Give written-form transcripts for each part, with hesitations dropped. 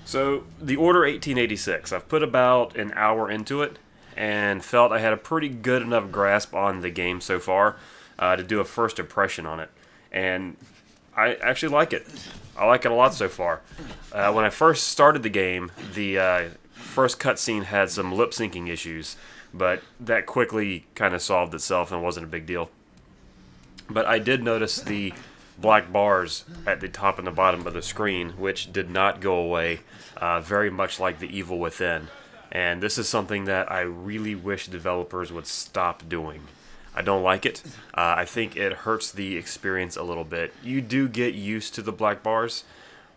So, The Order 1886, I've put about an hour into it and felt I had a pretty good enough grasp on the game so far to do a first impression on it. And I actually like it. I like it a lot so far. When I first started the game, the first cutscene had some lip syncing issues, but that quickly kind of solved itself and wasn't a big deal. But I did notice the black bars at the top and the bottom of the screen, which did not go away, very much like the Evil Within. And this is something that I really wish developers would stop doing. I don't like it. I think it hurts the experience a little bit. You do get used to the black bars,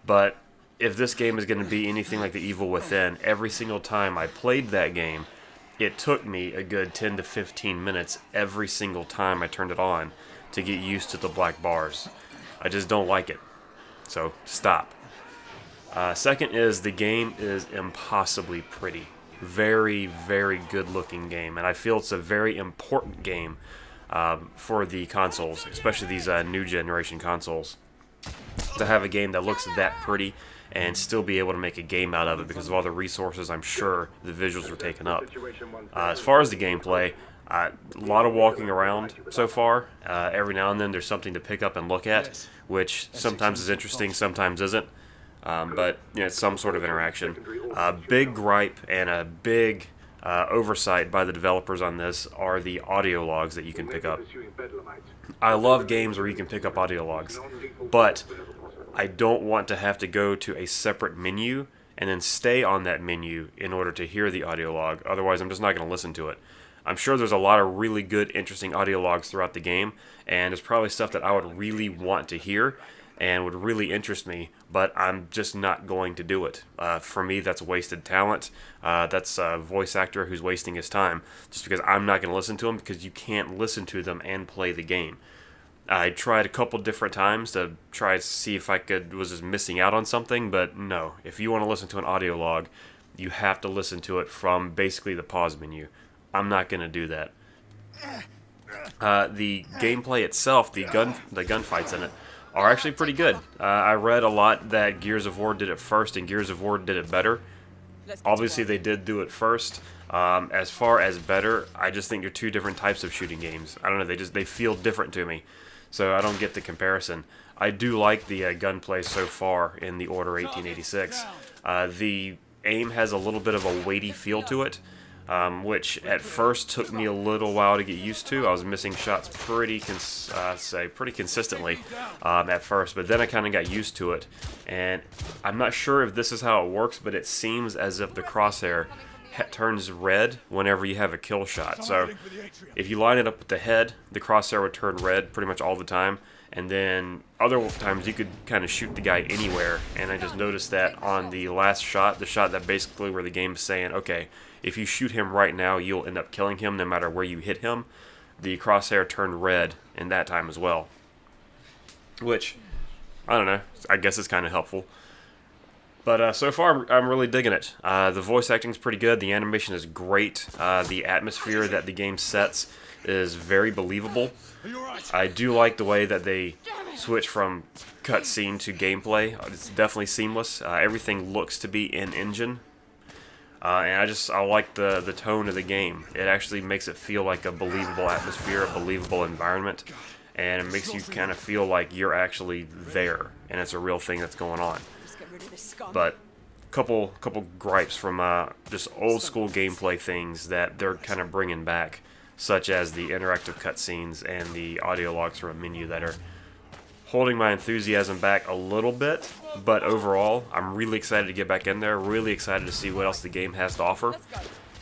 but if this game is going to be anything like the Evil Within, every single time I played that game, it took me a good 10 to 15 minutes every single time I turned it on to get used to the black bars. I just don't like it. So, stop. Second is the game is impossibly pretty. Very, very good looking game. And I feel it's a very important game for the consoles, especially these new generation consoles. To have a game that looks that pretty and still be able to make a game out of it because of all the resources I'm sure the visuals were taken up. As far as the gameplay, a lot of walking around so far. Every now and then there's something to pick up and look at, which sometimes is interesting, sometimes isn't. But you know, it's some sort of interaction. Big gripe and a big oversight by the developers on this are the audio logs that you can pick up. I love games where you can pick up audio logs, but I don't want to have to go to a separate menu and then stay on that menu in order to hear the audio log. Otherwise, I'm just not going to listen to it. I'm sure there's a lot of really good, interesting audio logs throughout the game, and there's probably stuff that I would really want to hear and would really interest me, but I'm just not going to do it. For me, that's wasted talent. That's a voice actor who's wasting his time, just because I'm not going to listen to them, because you can't listen to them and play the game. I tried a couple different times to try to see if I was just missing out on something, but no. If you want to listen to an audio log, you have to listen to it from basically the pause menu. I'm not going to do that. The gameplay itself, the gunfights in it, are actually pretty good. I read a lot that Gears of War did it first and Gears of War did it better. Obviously they did do it first. As far as better, I just think they're two different types of shooting games. I don't know, they feel different to me, so I don't get the comparison. I do like the gunplay so far in The Order 1886. The aim has a little bit of a weighty feel to it, which at first took me a little while to get used to. I was missing shots pretty consistently at first, but then I kind of got used to it. And I'm not sure if this is how it works, but it seems as if the crosshair turns red whenever you have a kill shot. So if you line it up with the head, the crosshair would turn red pretty much all the time. And then other times you could kind of shoot the guy anywhere. And I just noticed that on the last shot, the shot that basically where the game's saying, okay, if you shoot him right now, you'll end up killing him no matter where you hit him, the crosshair turned red in that time as well. Which, I don't know, I guess it's kind of helpful. But so far, I'm really digging it. The voice acting's pretty good, the animation is great, the atmosphere that the game sets is very believable. I do like the way that they switch from cutscene to gameplay. It's definitely seamless. Everything looks to be in-engine. And I like the tone of the game. It actually makes it feel like a believable atmosphere, a believable environment, and it makes you kind of feel like you're actually there, and it's a real thing that's going on. But couple gripes from just old school gameplay things that they're kind of bringing back, such as the interactive cutscenes and the audio logs from a menu that are holding my enthusiasm back a little bit, but overall, I'm really excited to get back in there, really excited to see what else the game has to offer,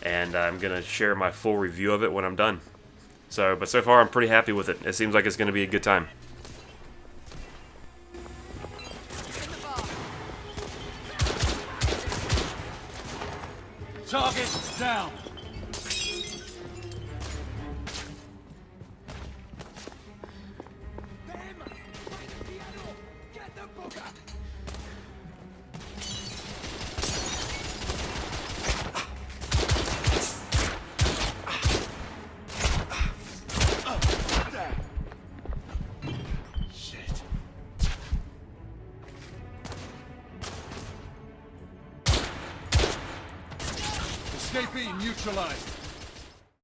and I'm going to share my full review of it when I'm done. But so far, I'm pretty happy with it. It seems like it's going to be a good time. Target down! SKP neutralized.